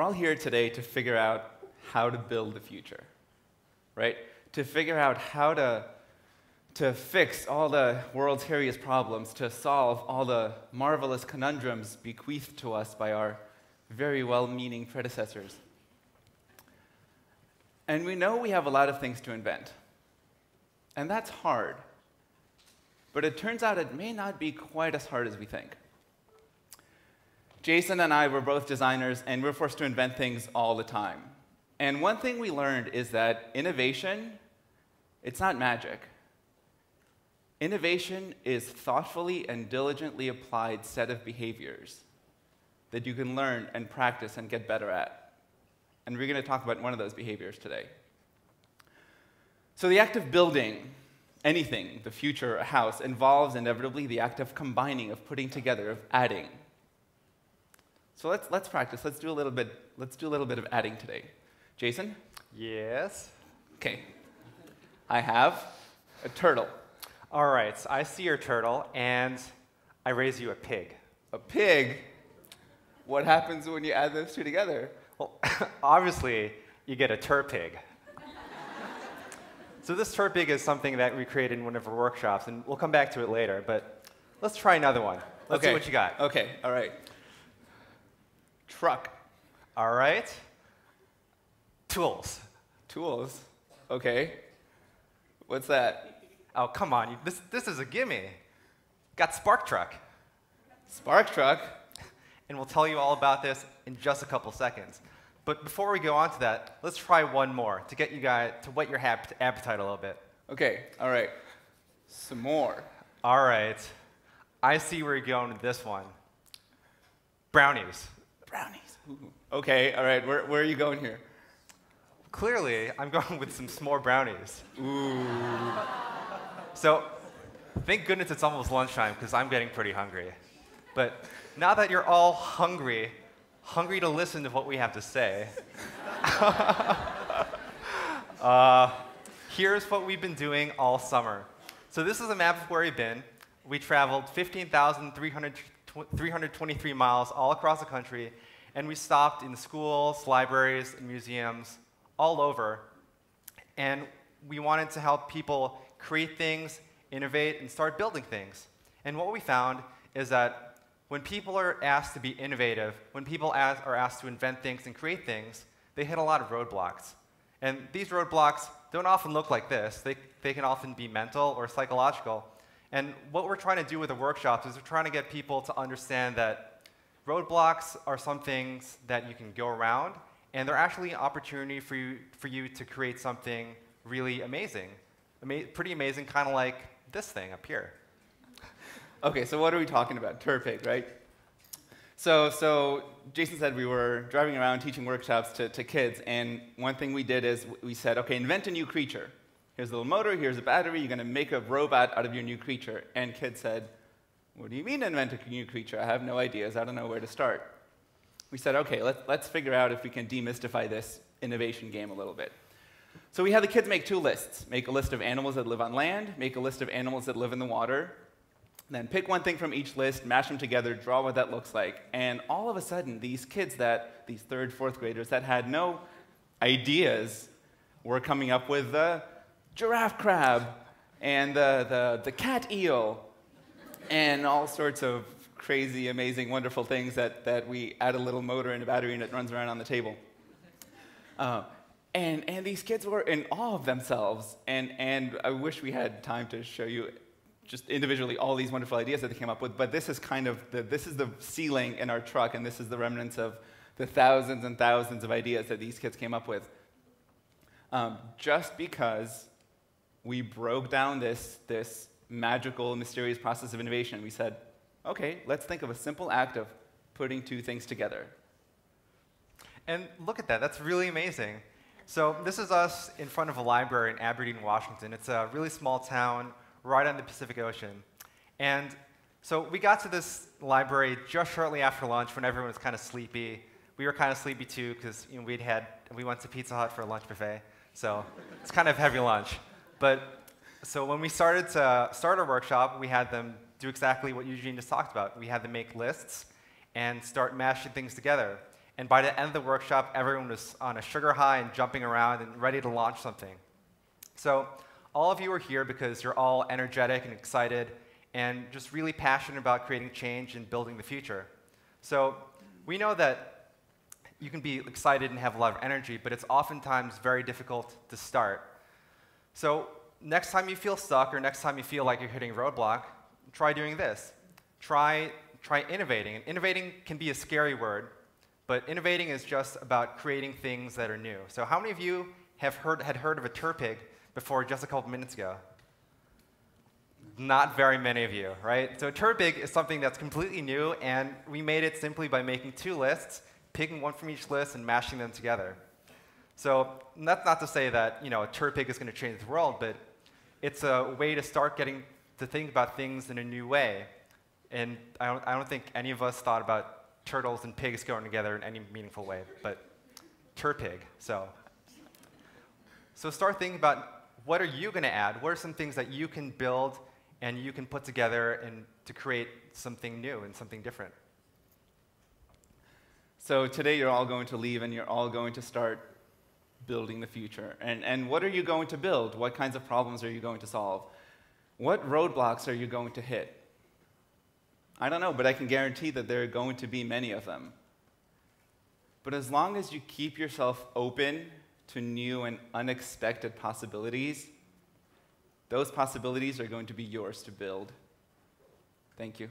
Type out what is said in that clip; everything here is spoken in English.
all here today to figure out how to build the future, right? To figure out how to fix all the world's hairiest problems, to solve all the marvelous conundrums bequeathed to us by our very well-meaning predecessors. And we know we have a lot of things to invent. And that's hard. But it turns out it may not be quite as hard as we think. Jason and I were both designers, and we're forced to invent things all the time. And one thing we learned is that innovation, it's not magic. Innovation is thoughtfully and diligently applied set of behaviors that you can learn and practice and get better at. And we're going to talk about one of those behaviors today. So the act of building anything, the future, a house, involves inevitably the act of combining, of putting together, of adding. So let's practice. Let's do a little bit of adding today. Jason? Yes? Okay. I have a turtle. All right, so I see your turtle, and I raise you a pig. A pig? What happens when you add those two together? Well, obviously, you get a turpig. So this turpig is something that we created in one of our workshops, and we'll come back to it later, but let's try another one. Let's see what you got. Okay, all right. Truck. All right. Tools. Tools? Okay. What's that? Oh, come on. This is a gimme. Got SparkTruck. SparkTruck? And we'll tell you all about this in just a couple seconds. But before we go on to that, let's try one more to get you guys to whet your appetite a little bit. Okay, all right. Some more. All right. I see where you're going with this one. Brownies. Brownies. Ooh. Okay, all right. Where are you going here? Clearly, I'm going with some s'more brownies. Ooh. So, thank goodness it's almost lunchtime, because I'm getting pretty hungry. But now that you're all hungry to listen to what we have to say, here's what we've been doing all summer. So this is a map of where we've been. We traveled 15,323 miles all across the country, and we stopped in schools, libraries, and museums all over. And we wanted to help people create things, innovate, and start building things. And what we found is that when people are asked to be innovative, when people are asked to invent things and create things, they hit a lot of roadblocks. And these roadblocks don't often look like this. They can often be mental or psychological. And what we're trying to do with the workshops is we're trying to get people to understand that roadblocks are some things that you can go around, and they're actually an opportunity for you to create something really amazing. Pretty amazing, kind of like this thing up here. Okay, so what are we talking about? Turpig, right? So Jason said we were driving around teaching workshops to kids, and one thing we did is we said, okay, invent a new creature. Here's a little motor, here's a battery, you're going to make a robot out of your new creature. And kids said, what do you mean invent a new creature? I have no ideas, I don't know where to start. We said, okay, let's figure out if we can demystify this innovation game a little bit. So we had the kids make two lists. Make a list of animals that live on land, make a list of animals that live in the water, then pick one thing from each list, mash them together, draw what that looks like. And all of a sudden, these kids these third, fourth graders that had no ideas were coming up with the giraffe crab and the cat eel and all sorts of crazy, amazing, wonderful things that we add a little motor and a battery and it runs around on the table. And these kids were in awe of themselves. And I wish we had time to show you just individually all these wonderful ideas that they came up with, but this is kind of this is the ceiling in our truck, and this is the remnants of the thousands and thousands of ideas that these kids came up with. Just because we broke down this magical, mysterious process of innovation, we said, okay, let's think of a simple act of putting two things together. And look at that, that's really amazing. So this is us in front of a library in Aberdeen, Washington. It's a really small town right on the Pacific Ocean. And so we got to this library just shortly after lunch when everyone was kind of sleepy. We were kind of sleepy too because we went to Pizza Hut for a lunch buffet. So it's kind of heavy lunch. But so when we started to start our workshop, we had them do exactly what Eugene just talked about. We had them make lists and start mashing things together. And by the end of the workshop, everyone was on a sugar high and jumping around and ready to launch something. So all of you are here because you're all energetic and excited and just really passionate about creating change and building the future. So we know that you can be excited and have a lot of energy, but it's oftentimes very difficult to start. So next time you feel stuck or next time you feel like you're hitting a roadblock, try doing this. Try innovating. And innovating can be a scary word, but innovating is just about creating things that are new. So how many of you had heard of a turpig before just a couple minutes ago? Not very many of you, right? So a turpig is something that's completely new, and we made it simply by making two lists, picking one from each list, and mashing them together. So that's not to say that a turpig is going to change the world, but it's a way to start getting to think about things in a new way. And I don't think any of us thought about turtles and pigs going together in any meaningful way, but turpig. So start thinking about what are you going to add? What are some things that you can build and you can put together and to create something new and something different? So today you're all going to leave and you're all going to start building the future. And what are you going to build? What kinds of problems are you going to solve? What roadblocks are you going to hit? I don't know, but I can guarantee that there are going to be many of them. But as long as you keep yourself open to new and unexpected possibilities, those possibilities are going to be yours to build. Thank you.